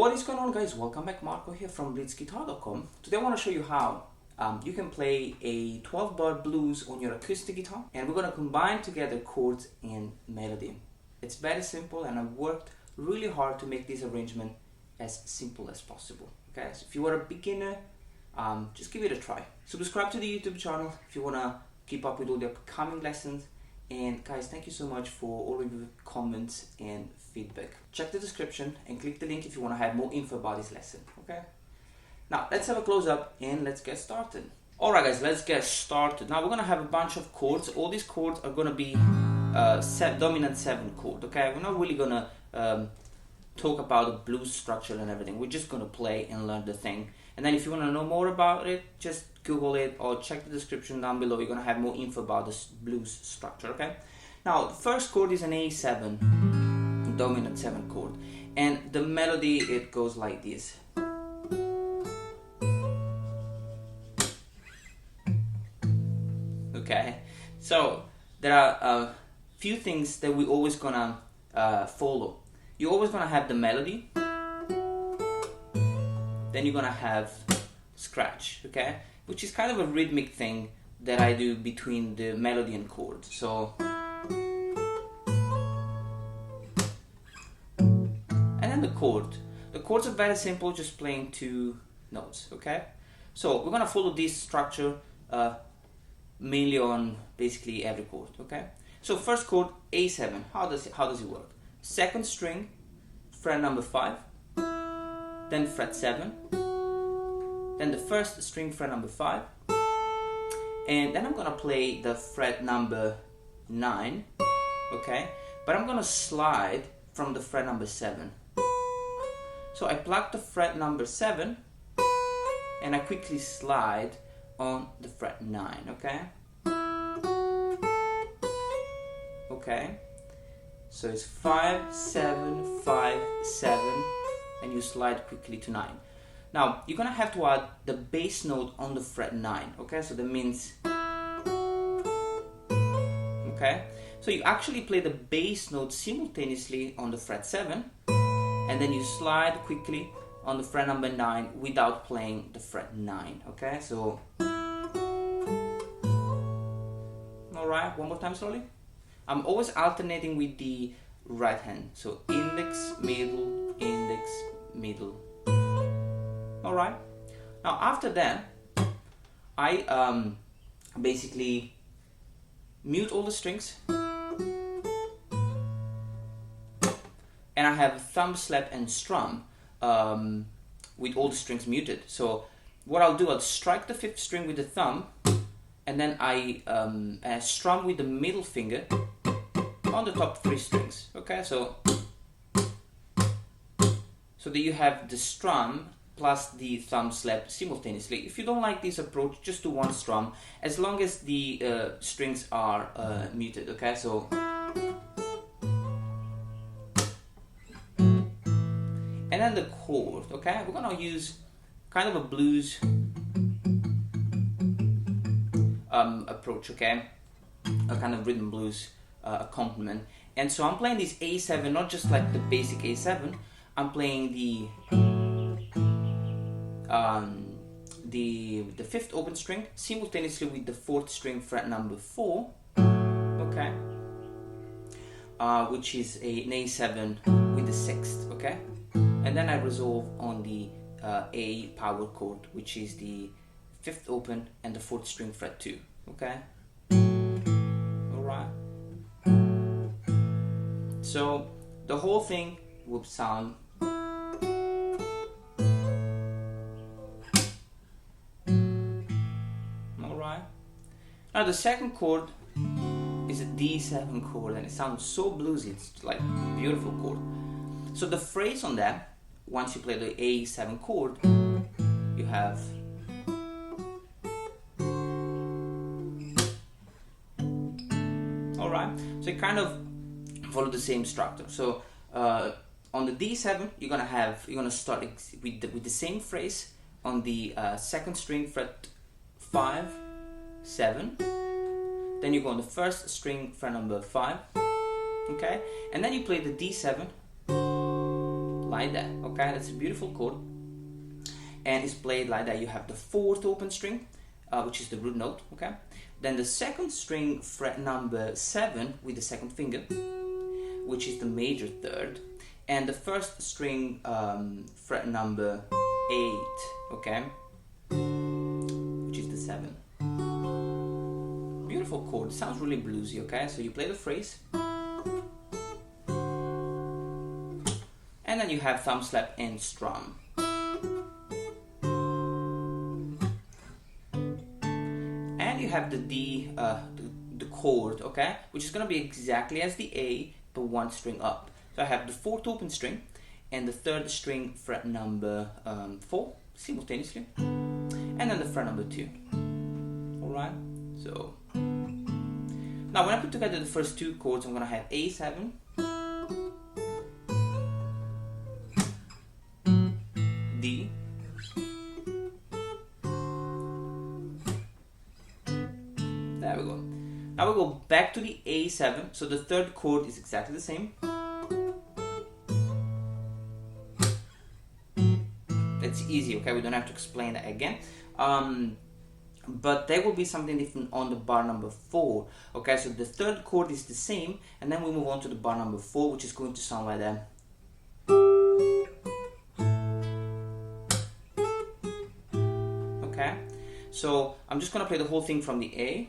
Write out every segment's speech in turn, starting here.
What is going on, guys? Welcome back. Marco here from blitzguitar.com. Today I want to show you how you can play a 12-bar blues on your acoustic guitar, and we're going to combine together chords and melody. It's very simple, and I've worked really hard to make this arrangement as simple as possible. Okay, so if you are a beginner, just give it a try. Subscribe to the YouTube channel if you want to keep up with all the upcoming lessons. And guys, thank you so much for all of your comments and feedback. Check the description and click the link if you want to have more info about this lesson. Okay, now let's have a close up and let's get started. Alright guys, let's get started. Now we're gonna have a bunch of chords. All these chords are gonna be dominant 7 chord. Okay, we're not really gonna talk about the blues structure and everything. We're just gonna play and learn the thing. And then if you want to know more about it, just Google it or check the description down below. You're going to have more info about this blues structure, okay? Now, the first chord is an A7, dominant 7 chord. And the melody, it goes like this. Okay? So, there are a few things that we're always going to follow. You're always going to have the melody. Then you're gonna have scratch, okay? Which is kind of a rhythmic thing that I do between the melody and chord. So, and then the chord. The chords are very simple, just playing 2 notes, okay? So we're gonna follow this structure mainly on basically every chord, okay? So first chord, A7. How does it work? Second string, fret number 5. Then fret 7, then the first string, fret number 5, and then I'm gonna play the fret number 9, okay? But I'm gonna slide from the fret number 7. So I pluck the fret number 7, and I quickly slide on the fret 9, okay? Okay, so it's 5, 7, 5, 7, and you slide quickly to 9. Now you're gonna have to add the bass note on the fret 9, okay? So that means, okay? So you actually play the bass note simultaneously on the fret 7, and then you slide quickly on the fret number 9 without playing the fret 9, okay? So, alright, one more time slowly. I'm always alternating with the right hand, so index, middle, index, middle. Alright, now after that I basically mute all the strings, and I have thumb, slap and strum with all the strings muted. So what I'll do, I'll strike the 5th string with the thumb, and then I strum with the middle finger on the top 3 strings, okay? So that you have the strum plus the thumb slap simultaneously. If you don't like this approach, just do 1 strum, as long as the strings are muted, okay? So, and then the chord, okay? We're gonna use kind of a blues approach, okay? A kind of rhythm blues accompaniment. And so I'm playing this A7, not just like the basic A7. I'm playing the 5th open string simultaneously with the 4th string, fret number 4, okay, which is an A7 with the 6th, okay, and then I resolve on the A power chord, which is the 5th open and the 4th string, fret 2, okay. Alright, so the whole thing will sound alright. Now the second chord is a D7 chord, and it sounds so bluesy. It's like a beautiful chord. So the phrase on that, once you play the A7 chord, you have alright. So you kind of follow the same structure. So on the D7, you're gonna start with the same phrase on the 2nd string, fret 5, 7. Then you go on the 1st string, fret number 5, okay, and then you play the D7 like that. Okay, that's a beautiful chord, and it's played like that. You have the 4th open string, which is the root note. Okay, then the 2nd string fret number 7 with the 2nd finger, which is the major 3rd, and the 1st string fret number 8. Okay, which is the 7. Beautiful chord. It sounds really bluesy. Okay, so you play the phrase, and then you have thumb slap and strum. And you have the D, the chord, okay, which is going to be exactly as the A, but 1 string up. So I have the 4th open string and the 3rd string fret number 4 simultaneously, and then the fret number 2. Alright, so now when I put together the first 2 chords, I'm going to have A7, D, there we go. Now we go back to the A7, so the 3rd chord is exactly the same. That's easy, okay, we don't have to explain that again. But there will be something different on the bar number 4. Okay, so the 3rd chord is the same, and then we move on to the bar number 4, which is going to sound like that. Okay, so I'm just going to play the whole thing from the A.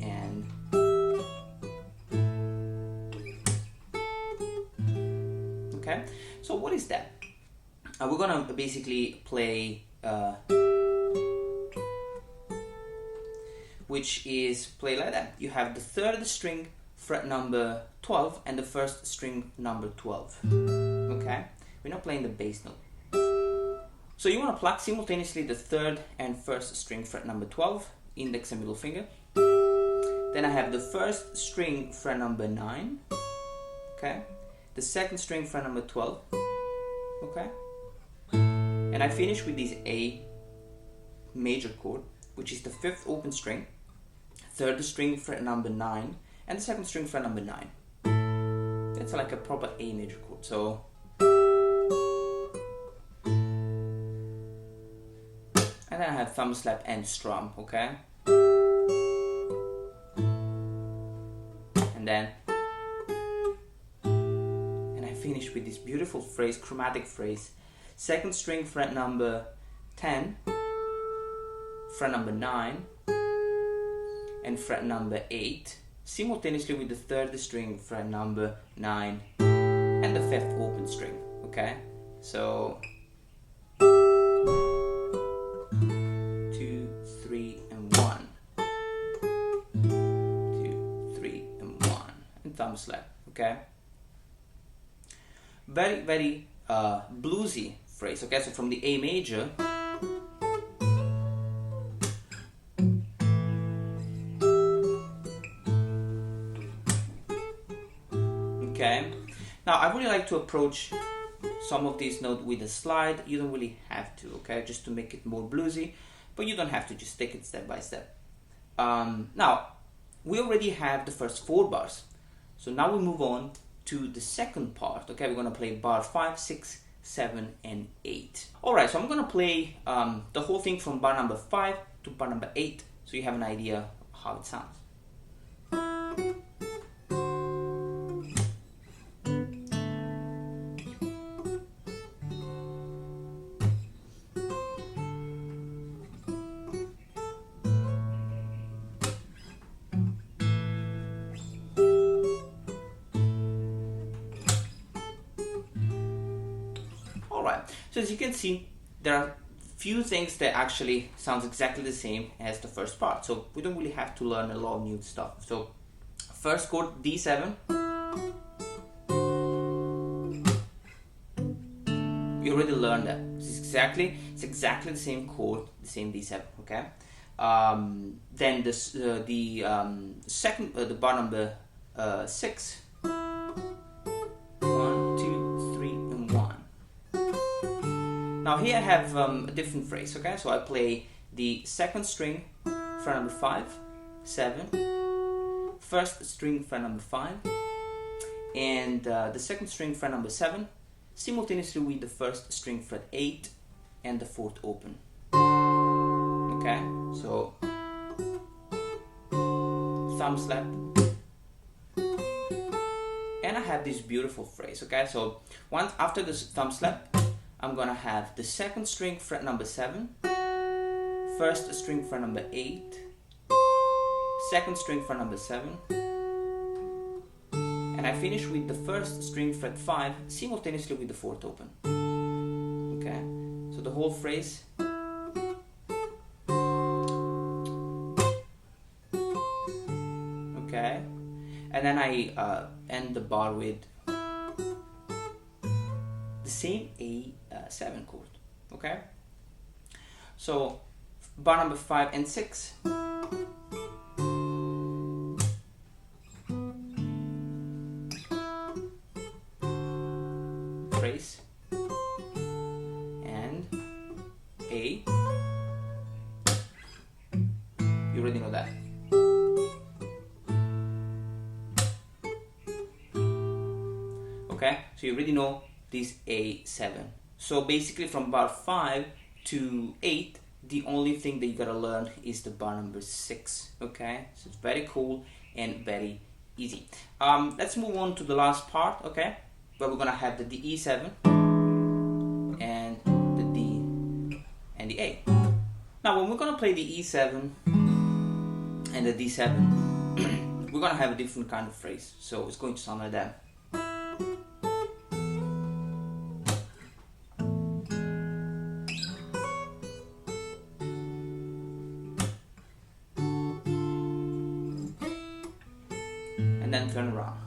And okay, so what is that? We're going to basically play, which is play like that. You have the 3rd string fret number 12 and the 1st string number 12. Okay, we're not playing the bass note. So you want to pluck simultaneously the 3rd and 1st string fret number 12, index and middle finger. Then I have the 1st string fret number 9. Okay, the 2nd string fret number 12. Okay. And I finish with this A major chord, which is the 5th open string, 3rd string fret number 9, and the 2nd string fret number 9. That's like a proper A major chord. So and then I have thumb slap and strum, okay? And then I finish with this beautiful phrase, chromatic phrase. 2nd string fret number 10, fret number 9, and fret number 8, simultaneously with the 3rd string fret number 9 and the 5th open string. Okay, so 2, 3, and 1, 2, 3, and 1, and thumb slap. Okay, very, very bluesy phrase. Okay, so from the A major, okay, now I really like to approach some of these notes with a slide. You don't really have to, okay, just to make it more bluesy, but you don't have to, just take it step by step. Now we already have the first 4 bars, so now we move on to the second part. Okay, we're going to play bar 5, 6, 7, and 8. Alright, so I'm going to play the whole thing from bar number 5 to bar number 8, so you have an idea how it sounds. So as you can see, there are few things that actually sounds exactly the same as the first part, so we don't really have to learn a lot of new stuff. So first chord D7, you already learned that. It's exactly the same chord, the same D7. Okay. Then this the bar number 6. 1, 2, 3, and 1. Now here I have a different phrase, okay? So I play the 2nd string, fret number 5, 7, 1st string, fret number 5, and the second string fret number 7 simultaneously with the first string fret 8 and the 4th open. Okay, so thumb slap, and I have this beautiful phrase. Okay, so once after this thumb slap, I'm gonna have the second string fret number 7, first string fret number 8, second string fret number 7, and I finish with the first string fret 5 simultaneously with the 4th open. Okay, so the whole phrase. Okay, and then I end the bar with the same A7 chord. Okay, so bar number 5 and 6. Phrase and A. You already know that. Okay, so you already know this A7. So basically from bar 5 to 8, the only thing that you gotta learn is the bar number 6. Okay, so it's very cool and very easy. Let's move on to the last part. Okay, where we're gonna have the E7 and the D and the A. Now when we're gonna play the E7 and the D7, we're gonna have a different kind of phrase. So it's going to sound like that. And then turn around.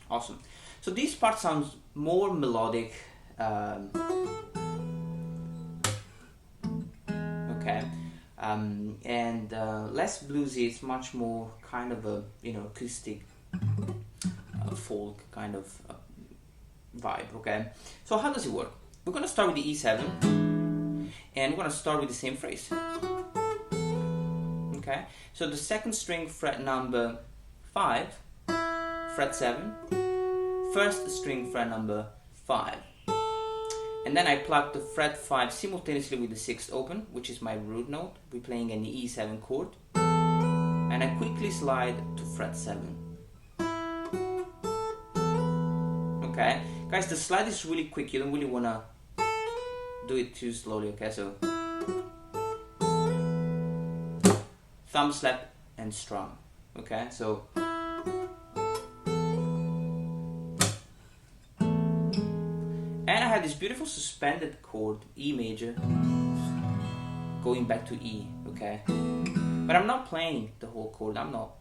Awesome. So this part sounds more melodic. Okay, and less bluesy. It's much more kind of a acoustic folk kind of vibe. Okay, so how does it work? We're gonna start with the E7, and we're gonna start with the same phrase. Okay, so the second string fret number 5, fret 7, first string fret number 5, and then I pluck the fret 5 simultaneously with the 6th open, which is my root note. We're playing an E7 chord, and I quickly slide to fret 7. Okay, guys, the slide is really quick. You don't really wanna do it too slowly. Okay, so thumb slap and strum. Okay, so and I have this beautiful suspended chord, E major, going back to E. Okay, but I'm not playing the whole chord. I'm not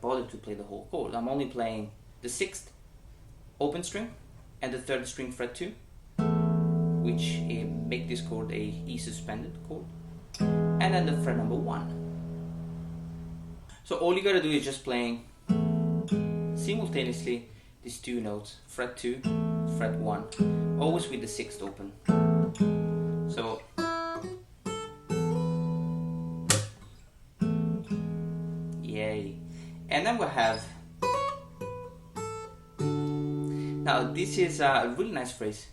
bothered to play the whole chord. I'm only playing the 6th open string and the 3rd string fret 2, which make this chord a E suspended chord, and then the fret number 1. So all you gotta do is just playing simultaneously these two notes, fret 2, fret 1, always with the 6th open. So yay. And then we'll have, now this is a really nice phrase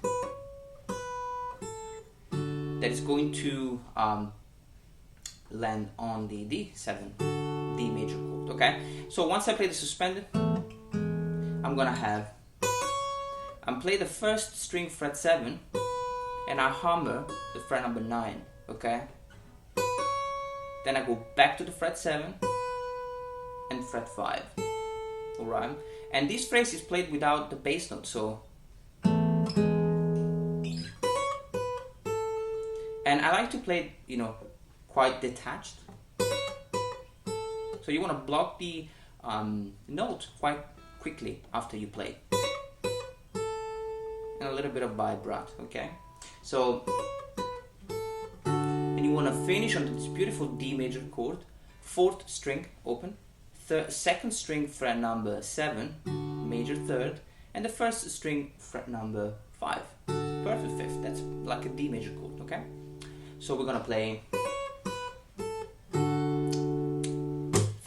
that is going to land on the D7, D major chord. Okay, so once I play the suspended, I'm play the first string fret 7, and I hammer the fret number 9. Okay, then I go back to the fret 7 and fret 5. Alright, and this phrase is played without the bass note, so and I like to play it, quite detached. So you want to block the note quite quickly after you play, and a little bit of vibrato. Okay, so and you want to finish on this beautiful D major chord, 4th string open, 2nd string fret number 7, major 3rd, and the 1st string fret number 5, perfect 5th. That's like a D major chord. Okay, so we're gonna play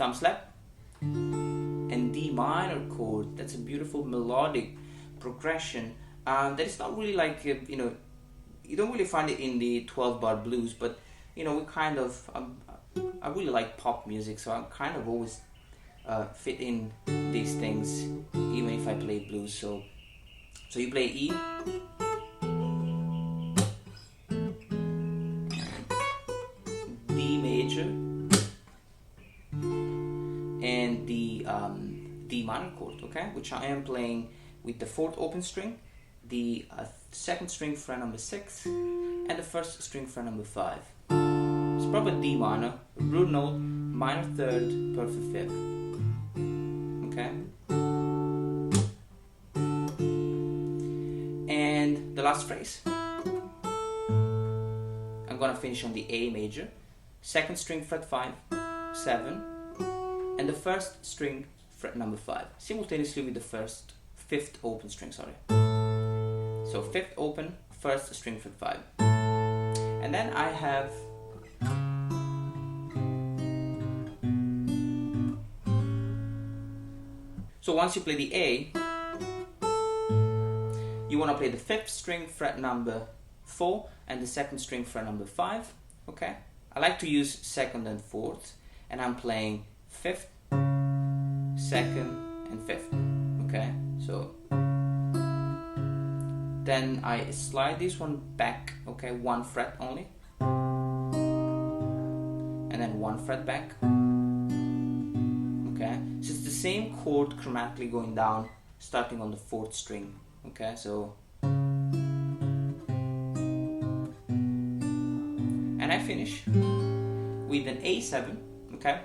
thumb slap, and D minor chord. That's a beautiful melodic progression that is not really like, you know, you don't really find it in the 12-bar blues, but you know, we kind of, I really like pop music, so I kind of always fit in these things, even if I play blues. So you play E, D major, and the D minor chord, okay, which I am playing with the 4th open string, the 2nd string fret number 6, and the 1st string fret number 5. It's proper D minor, root note, minor 3rd, perfect 5th. Okay. And the last phrase, I'm gonna finish on the A major, 2nd string fret 5, 7, and the 1st string fret number 5, simultaneously with the 5th open string, sorry. So 5th open, 1st string fret 5. And then I have so once you play the A, you want to play the 5th string fret number 4 and the 2nd string fret number 5. Okay, I like to use 2nd and 4th, and I'm playing 5th, 2nd, and 5th. Okay, so then I slide this one back, okay, 1 fret only, and then 1 fret back. Okay, so it's the same chord chromatically going down, starting on the 4th string. Okay, so, and I finish with an A7. Okay,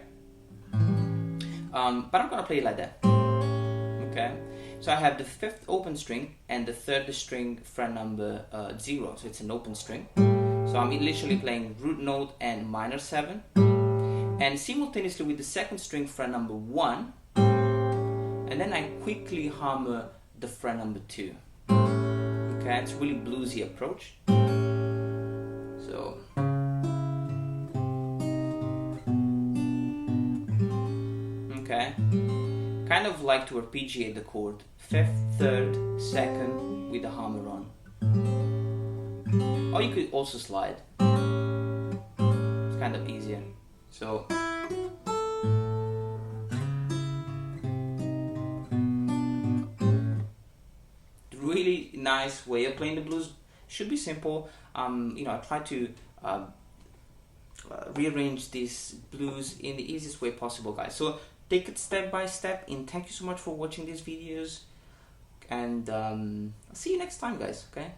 but I'm gonna play it like that. Okay, so I have the 5th open string and the 3rd string fret number 0, so it's an open string. So I'm literally playing root note and minor 7, and simultaneously with the 2nd string fret number 1, and then I quickly hammer the fret number 2. Okay, it's really bluesy approach. So okay, kind of like to arpeggiate the chord, 5th, 3rd, 2nd with the hammer on. Or you could also slide. It's kind of easier. So really nice way of playing the blues. Should be simple. You know, I try to rearrange these blues in the easiest way possible, guys. So take it step by step, and thank you so much for watching these videos, and I'll see you next time, guys. Okay.